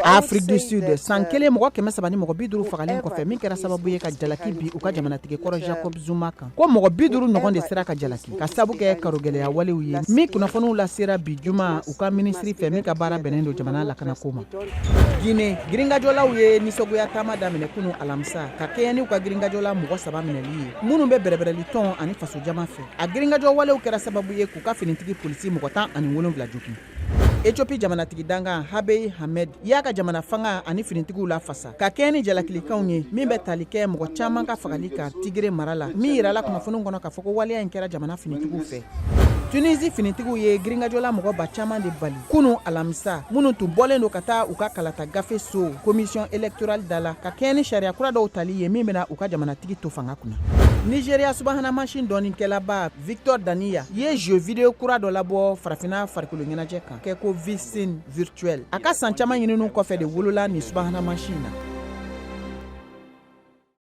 Afrique du Sud san kelen mɔgɔ 300 ni mɔgɔ 50 fagalen kɔfɛ min kɛra sababu ye ka jalaki bi u ka jamanatigi kɔrɔ Jacob Zuma kan ko mɔgɔ 50 ɲɔgɔn de sera ka jalaki ka sabu kɛ karogɛlɛya walew ye min kunnafoniw la sera bi juma u ka ministri fɛ min ka baara bɛnnen don jamana lakanako ma. Guinée girinkajɔlaw ye nisɔgoya taama daminɛ kunu alamisa ka kɛɲɛ n'u ka girinkajɔla mɔgɔ 3 minɛli ye minnu bɛ bɛrɛbɛrɛli tɔn ani faso jama fɛ a girinkajɔ walew kɛra sababu ye k'u ka finitigi polisi mɔgɔ 17 jogin. Ethiopie jamanatigi dangan Abiy Ahmed y'a ka jamana fanga ani finitigiw la fasa ka kɛɲɛ ni jalakilikanw ye min bɛ tali kɛ mɔgɔ caman ka fagali kan Tigre mara la min yirala kunnafoniw kɔnɔ k'a fɔ ko waleya in kɛra jamana finitigiw fɛ. Tunisie finitigiw ye girinkajɔla mɔgɔ ba caman de bali kunu alamisa minnu tun bɔlen don ka taa u ka kalata gafe so commission électorale da la ka kɛɲɛ ni sariya kura dɔw tali ye min bɛna u ka jamanatigi to fanga kunna. Nigeria subahana mansin dɔɔninkɛlaba Victor Daniya ye jeu vidéo kura dɔ labɔ farafina farikolo ɲɛnajɛ kan kɛ ko Vicine virtuelle a ka san caman ɲininiw kɔfɛ de wolola ni subahana mansin na.